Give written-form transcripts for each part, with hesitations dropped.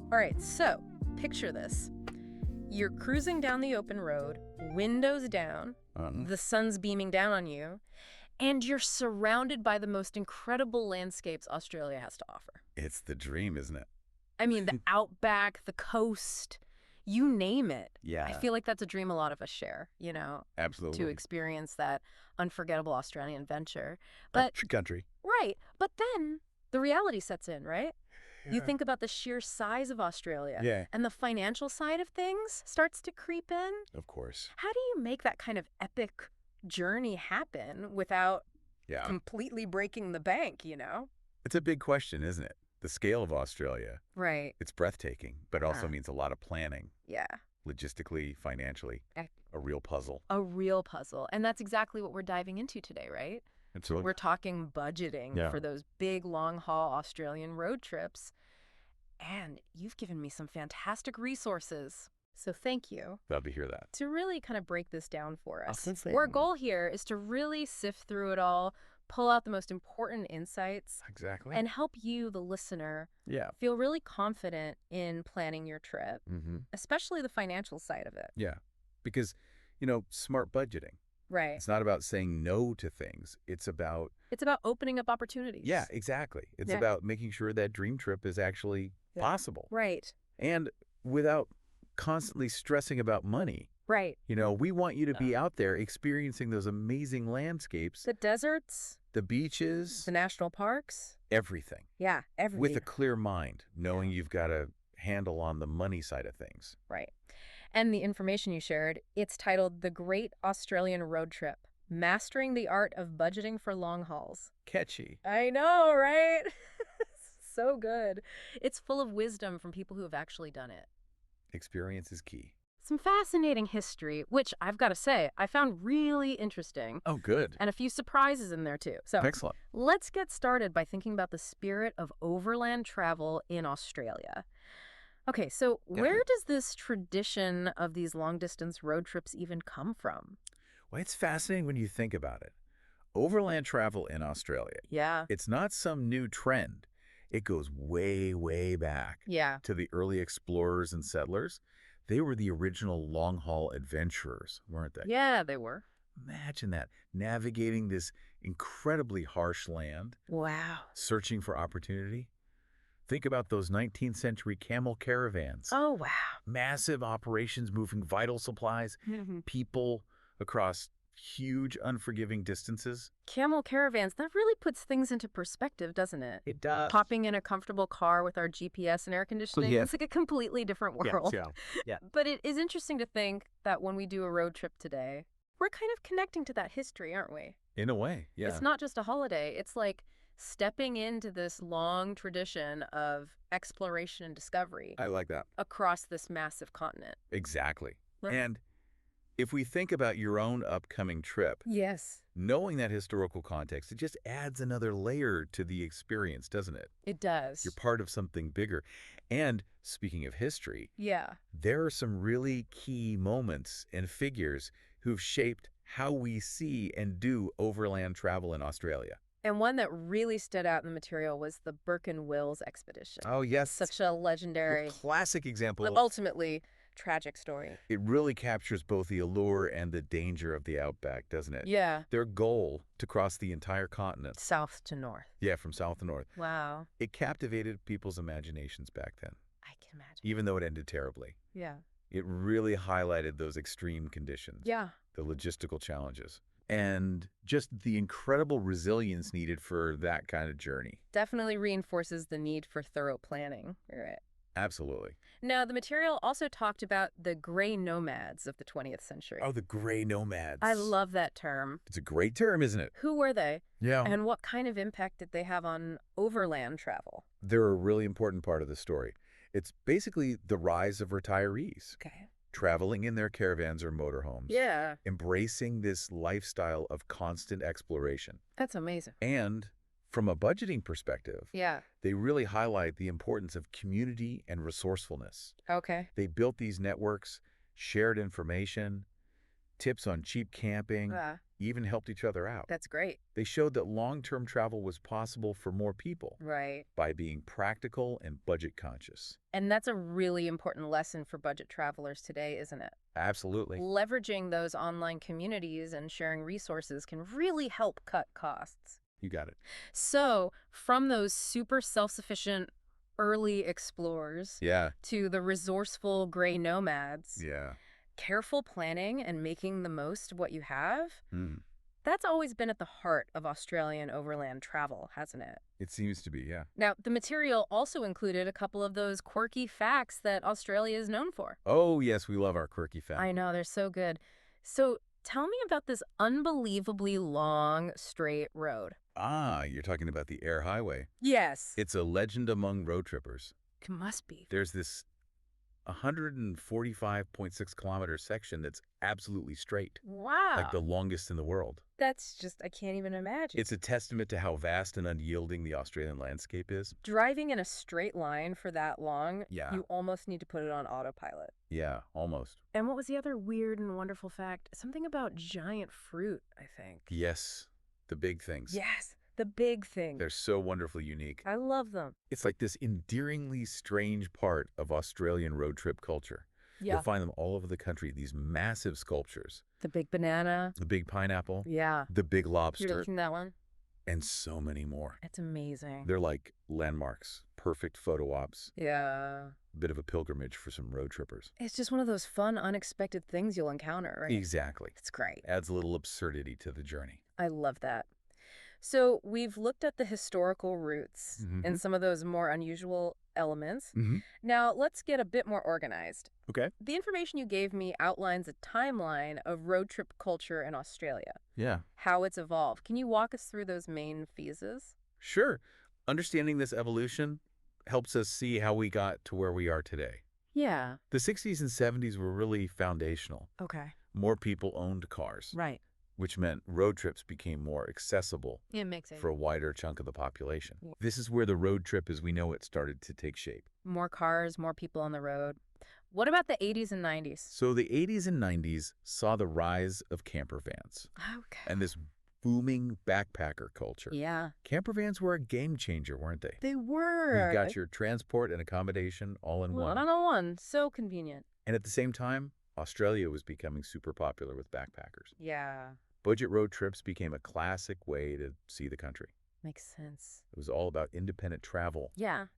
All right, so picture this. You're cruising down the open road, windows down, the sun's beaming down on you, and you're surrounded by the most incredible landscapes Australia has to offer. It's the dream, isn't it? I mean, the outback, the coast, you name it. Yeah. I feel like that's a dream a lot of us share, you know, Absolutely. to experience that unforgettable Australian adventure. But Country. right, but then the reality sets in, right? You think about the sheer size of Australia, Yeah. and the financial side of things starts to creep in. Of course. How do you make that kind of epic journey happen without completely breaking the bank, you know? It's a big question, isn't it? The scale of Australia. Right. It's breathtaking, but also means a lot of planning. Yeah. Logistically, financially. A real puzzle. A real puzzle. And that's exactly what we're diving into today, right? Absolutely. We're talking budgeting for those big, long-haul Australian road trips. And you've given me some fantastic resources. So thank you. Glad to hear that. To really kind of break this down for us. Awesome. Our goal here is to really sift through it all, pull out the most important insights. Exactly. And help you, the listener, feel really confident in planning your trip, especially the financial side of it. Yeah. Because, smart budgeting. Right. It's not about saying no to things. It's about opening up opportunities. Yeah, exactly. It's about making sure that dream trip is actually possible. Right. And without constantly stressing about money. Right. We want you to be out there experiencing those amazing landscapes. The deserts. The beaches. The national parks. Everything. Yeah, everything. With a clear mind, knowing you've got a handle on the money side of things. Right. And the information you shared, it's titled The Great Australian Road Trip, Mastering the Art of Budgeting for Long Hauls. Catchy. I know, right? So good. It's full of wisdom from people who have actually done it. Experience is key. Some fascinating history, which I've got to say, I found really interesting. Oh, good. And a few surprises in there, too. So excellent. Let's get started by thinking about the spirit of overland travel in Australia. Okay, so where does this tradition of these long-distance road trips even come from? Well, it's fascinating when you think about it. Overland travel in Australia. Yeah. It's not some new trend. It goes way, way back to the early explorers and settlers. They were the original long-haul adventurers, weren't they? Yeah, they were. Imagine that, navigating this incredibly harsh land. Wow. Searching for opportunity. Think about those 19th century camel caravans. Oh, wow. Massive operations moving vital supplies, people across huge, unforgiving distances. Camel caravans, that really puts things into perspective, doesn't it? It does. Popping in a comfortable car with our GPS and air conditioning, it's like a completely different world. Yeah. But it is interesting to think that when we do a road trip today, we're kind of connecting to that history, aren't we? In a way, yeah. It's not just a holiday. It's like stepping into this long tradition of exploration and discovery. I like that. Across this massive continent. Exactly. And if we think about your own upcoming trip, knowing that historical context, it just adds another layer to the experience, doesn't it? It does. You're part of something bigger. And speaking of history, there are some really key moments and figures who've shaped how we see and do overland travel in Australia. And one that really stood out in the material was the Burke and Wills expedition. Oh, yes. Such a legendary, classic example. But ultimately tragic story. It really captures both the allure and the danger of the outback, doesn't it? Yeah. Their goal to cross the entire continent. South to north. Yeah, from south to north. Wow. It captivated people's imaginations back then. I can imagine. Even though it ended terribly. Yeah. It really highlighted those extreme conditions. Yeah. The logistical challenges. And just the incredible resilience needed for that kind of journey. Definitely reinforces the need for thorough planning. Right. Absolutely. Now, the material also talked about the gray nomads of the 20th century. Oh, the gray nomads. I love that term. It's a great term, isn't it? Who were they? Yeah. And what kind of impact did they have on overland travel? They're a really important part of the story. It's basically the rise of retirees. Okay. Traveling in their caravans or motorhomes. Yeah. Embracing this lifestyle of constant exploration. That's amazing. And from a budgeting perspective, they really highlight the importance of community and resourcefulness. Okay. They built these networks, shared information, tips on cheap camping, even helped each other out. That's great. They showed that long-term travel was possible for more people by being practical and budget conscious. And that's a really important lesson for budget travelers today, isn't it? Absolutely. Leveraging those online communities and sharing resources can really help cut costs. You got it. So, from those super self-sufficient early explorers to the resourceful gray nomads, careful planning and making the most of what you have, that's always been at the heart of Australian overland travel, hasn't it? It seems to be, yeah. Now, the material also included a couple of those quirky facts that Australia is known for. Oh, yes, we love our quirky facts. I know, they're so good. So, tell me about this unbelievably long, straight road. Ah, you're talking about the Air Highway. Yes. It's a legend among road trippers. It must be. There's this 145.6 kilometer section that's absolutely straight. Wow. Like the longest in the world. That's just, I can't even imagine. It's a testament to how vast and unyielding the Australian landscape is. Driving in a straight line for that long, you almost need to put it on autopilot. Yeah, almost. And what was the other weird and wonderful fact? Something about giant fruit, I think. Yes, the big things. Yes, the big things. They're so wonderfully unique. I love them. It's like this endearingly strange part of Australian road trip culture. Yeah. You'll find them all over the country, these massive sculptures. The big banana. The big pineapple. Yeah. The big lobster. You're looking at that one? And so many more. It's amazing. They're like landmarks, perfect photo ops. Yeah. Bit of a pilgrimage for some road trippers. It's just one of those fun, unexpected things you'll encounter, right? Exactly. It's great. Adds a little absurdity to the journey. I love that. So we've looked at the historical roots and some of those more unusual elements. Now let's get a bit more organized. Okay. The information you gave me outlines a timeline of road trip culture in Australia. Yeah. How it's evolved. Can you walk us through those main phases? Sure. Understanding this evolution helps us see how we got to where we are today. Yeah. The 60s and 70s were really foundational. Okay. More people owned cars. Right. Which meant road trips became more accessible for a wider chunk of the population. Yeah. This is where the road trip as we know it started to take shape. More cars, more people on the road. What about the 80s and 90s? So the 80s and 90s saw the rise of camper vans. Okay. And this booming backpacker culture. Yeah. Camper vans were a game changer, weren't they? They were. You got your transport and accommodation all in one. One on one. So convenient. And at the same time, Australia was becoming super popular with backpackers. Yeah. Budget road trips became a classic way to see the country. Makes sense. It was all about independent travel,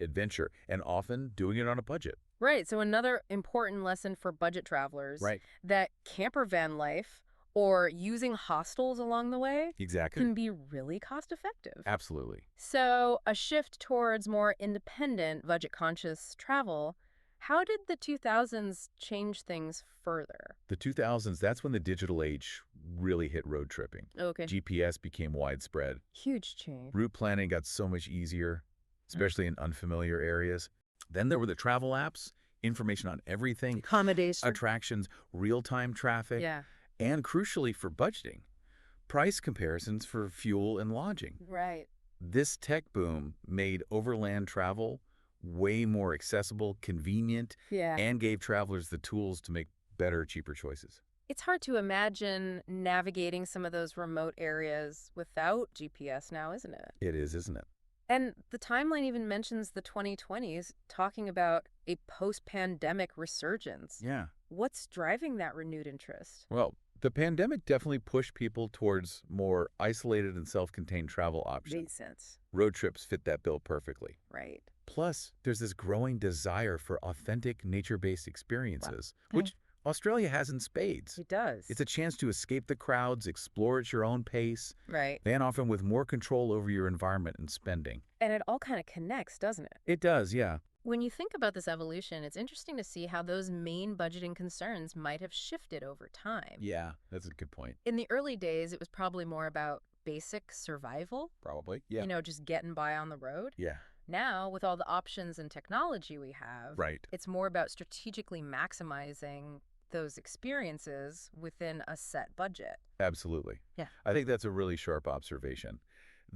adventure, and often doing it on a budget. Right. So another important lesson for budget travelers, that camper van life or using hostels along the way can be really cost effective. Absolutely. So a shift towards more independent, budget-conscious travel. How did the 2000s change things further? The 2000s, that's when the digital age really hit road tripping. Okay. GPS became widespread. Huge change. Route planning got so much easier, especially in unfamiliar areas. Then there were the travel apps, information on everything. Accommodation. Attractions, real-time traffic. Yeah. And crucially for budgeting, price comparisons for fuel and lodging. Right. This tech boom made overland travel way more accessible, convenient, and gave travelers the tools to make better, cheaper choices. It's hard to imagine navigating some of those remote areas without GPS now, isn't it? It is, isn't it? And the timeline even mentions the 2020s, talking about a post-pandemic resurgence. Yeah. What's driving that renewed interest? Well, the pandemic definitely pushed people towards more isolated and self-contained travel options. Makes sense. Road trips fit that bill perfectly. Right. Plus, there's this growing desire for authentic nature-based experiences, which Australia has in spades. It does. It's a chance to escape the crowds, explore at your own pace, right, and often with more control over your environment and spending. And it all kind of connects, doesn't it? It does, yeah. When you think about this evolution, it's interesting to see how those main budgeting concerns might have shifted over time. Yeah, that's a good point. In the early days, it was probably more about basic survival. Probably, yeah. You know, just getting by on the road. Yeah. Now, with all the options and technology we have, it's more about strategically maximizing those experiences within a set budget. Absolutely. Yeah. I think that's a really sharp observation.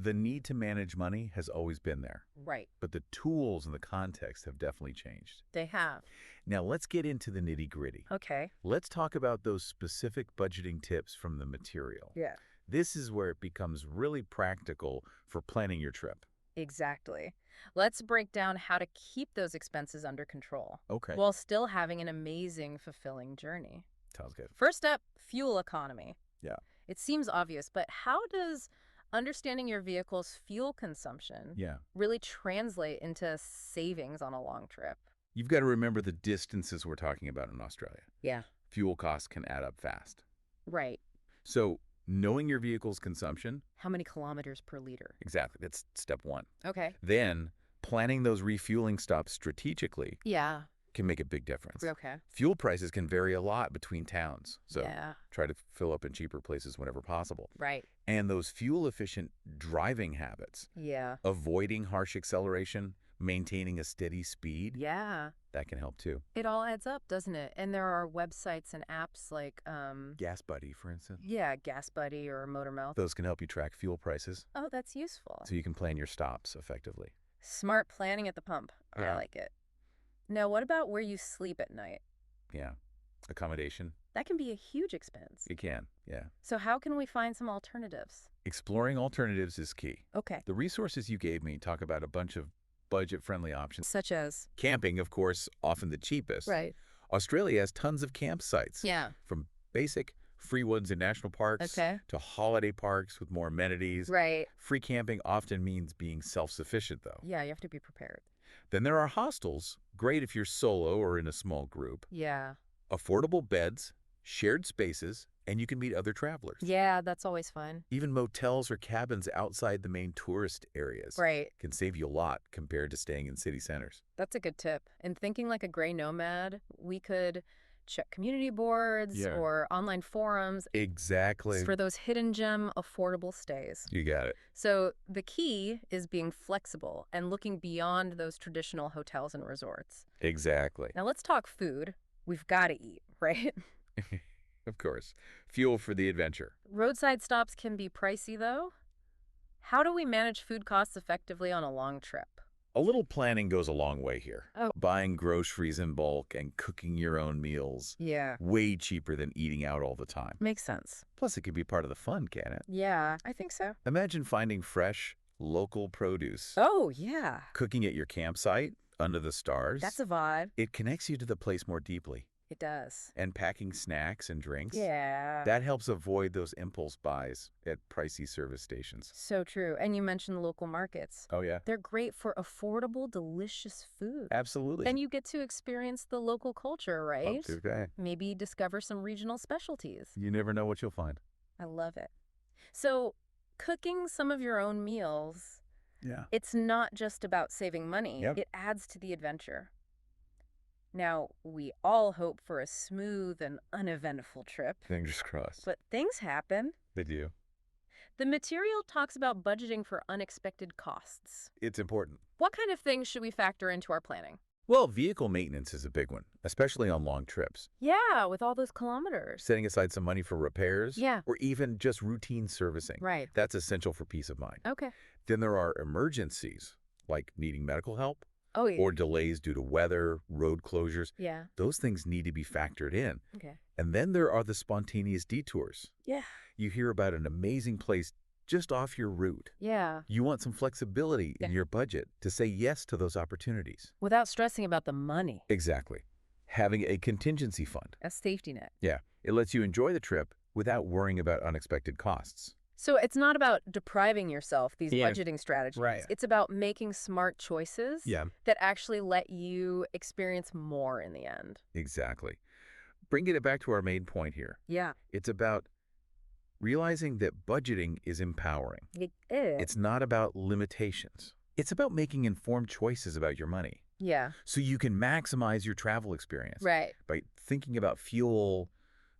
The need to manage money has always been there. Right. But the tools and the context have definitely changed. They have. Now, let's get into the nitty-gritty. Okay. Let's talk about those specific budgeting tips from the material. Yeah. This is where it becomes really practical for planning your trip. Exactly. Let's break down how to keep those expenses under control. Okay. While still having an amazing, fulfilling journey. Sounds good. First up, fuel economy. Yeah. It seems obvious, but how does understanding your vehicle's fuel consumption really translate into savings on a long trip? You've got to remember the distances we're talking about in Australia. Yeah. Fuel costs can add up fast. Right. So knowing your vehicle's consumption. How many kilometers per liter? Exactly. That's step one. Okay. Then planning those refueling stops strategically. Yeah. Can make a big difference. Okay. Fuel prices can vary a lot between towns. So yeah. Try to fill up in cheaper places whenever possible. Right. And those fuel-efficient driving habits. Yeah. Avoiding harsh acceleration, maintaining a steady speed. Yeah. That can help too. It all adds up, doesn't it? And there are websites and apps like Gas Buddy, for instance. Yeah, Gas Buddy or Motormouth. Those can help you track fuel prices. Oh, that's useful. So you can plan your stops effectively. Smart planning at the pump. I like it. Now, what about where you sleep at night? Yeah. Accommodation. That can be a huge expense. It can, yeah. So how can we find some alternatives? Exploring alternatives is key. Okay. The resources you gave me talk about a bunch of budget-friendly options. Such as? Camping, of course, often the cheapest. Right. Australia has tons of campsites. Yeah. From basic free ones in national parks to holiday parks with more amenities. Right. Free camping often means being self-sufficient, though. Yeah, you have to be prepared. Then there are hostels, great if you're solo or in a small group. Yeah. Affordable beds, shared spaces, and you can meet other travelers. Yeah, that's always fun. Even motels or cabins outside the main tourist areas can save you a lot compared to staying in city centers. That's a good tip. And thinking like a gray nomad, we could check community boards or online forums. Exactly. For those hidden gem affordable stays. You got it. So the key is being flexible and looking beyond those traditional hotels and resorts. Exactly. Now let's talk food. We've got to eat, right? Of course. Fuel for the adventure. Roadside stops can be pricey, though. How do we manage food costs effectively on a long trip? A little planning goes a long way here. Oh. Buying groceries in bulk and cooking your own meals. Yeah. Way cheaper than eating out all the time. Makes sense. Plus, it could be part of the fun, can't it? Yeah, I think so. Imagine finding fresh, local produce. Oh, yeah. Cooking at your campsite, under the stars. That's a vibe. It connects you to the place more deeply. It does. And packing snacks and drinks. Yeah. That helps avoid those impulse buys at pricey service stations. So true. And you mentioned local markets. Oh, yeah? They're great for affordable, delicious food. Absolutely. And you get to experience the local culture, right? Okay. Maybe discover some regional specialties. You never know what you'll find. I love it. So cooking some of your own meals, it's not just about saving money. Yep. It adds to the adventure. Now, we all hope for a smooth and uneventful trip. Fingers crossed. But things happen. They do. The material talks about budgeting for unexpected costs. It's important. What kind of things should we factor into our planning? Well, vehicle maintenance is a big one, especially on long trips. Yeah, with all those kilometers. Setting aside some money for repairs. Yeah. Or even just routine servicing. Right. That's essential for peace of mind. Okay. Then there are emergencies, like needing medical help. Oh, yeah. Or delays due to weather, road closures. Yeah. Those things need to be factored in. Okay. And then there are the spontaneous detours. Yeah. You hear about an amazing place just off your route. Yeah. You want some flexibility in your budget to say yes to those opportunities. Without stressing about the money. Exactly. Having a contingency fund. A safety net. Yeah. It lets you enjoy the trip without worrying about unexpected costs. So it's not about depriving yourself, these budgeting strategies. Right. It's about making smart choices that actually let you experience more in the end. Exactly. Bringing it back to our main point here. Yeah. It's about realizing that budgeting is empowering. It is. It's not about limitations. It's about making informed choices about your money. Yeah. So you can maximize your travel experience. Right. By thinking about fuel,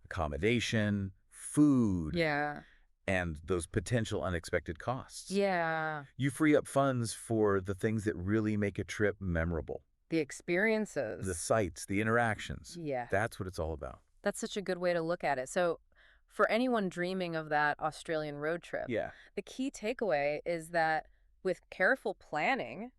accommodation, food. Yeah. And those potential unexpected costs. Yeah. You free up funds for the things that really make a trip memorable. The experiences. The sights, the interactions. Yeah. That's what it's all about. That's such a good way to look at it. So for anyone dreaming of that Australian road trip, the key takeaway is that with careful planning,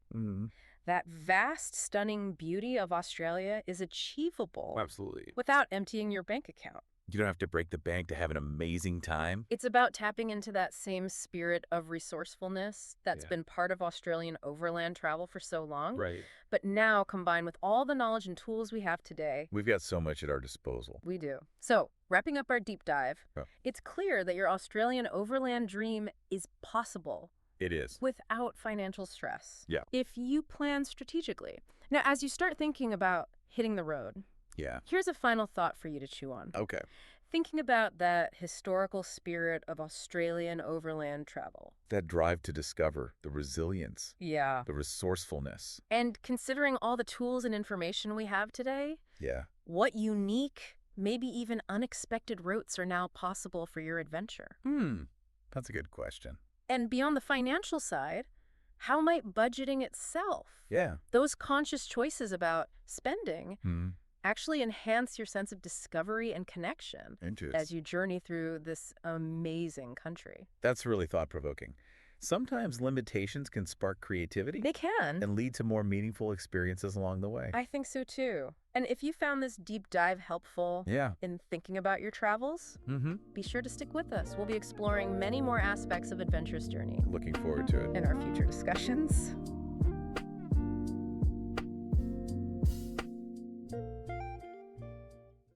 that vast, stunning beauty of Australia is achievable. Absolutely. Without emptying your bank account. You don't have to break the bank to have an amazing time. It's about tapping into that same spirit of resourcefulness that's been part of Australian overland travel for so long. Right. But now combined with all the knowledge and tools we have today. We've got so much at our disposal. We do. So, wrapping up our deep dive, it's clear that your Australian overland dream is possible. It is. Without financial stress. Yeah. If you plan strategically. Now, as you start thinking about hitting the road, here's a final thought for you to chew on. Okay. Thinking about that historical spirit of Australian overland travel. That drive to discover, the resilience. Yeah. The resourcefulness. And considering all the tools and information we have today. Yeah. What unique, maybe even unexpected routes are now possible for your adventure? That's a good question. And beyond the financial side, how might budgeting itself, those conscious choices about spending, actually enhance your sense of discovery and connection as you journey through this amazing country? That's really thought-provoking. Sometimes limitations can spark creativity. They can. And lead to more meaningful experiences along the way. I think so too. And if you found this deep dive helpful in thinking about your travels, be sure to stick with us. We'll be exploring many more aspects of Adventurous Journey. Looking forward to it. In our future discussions.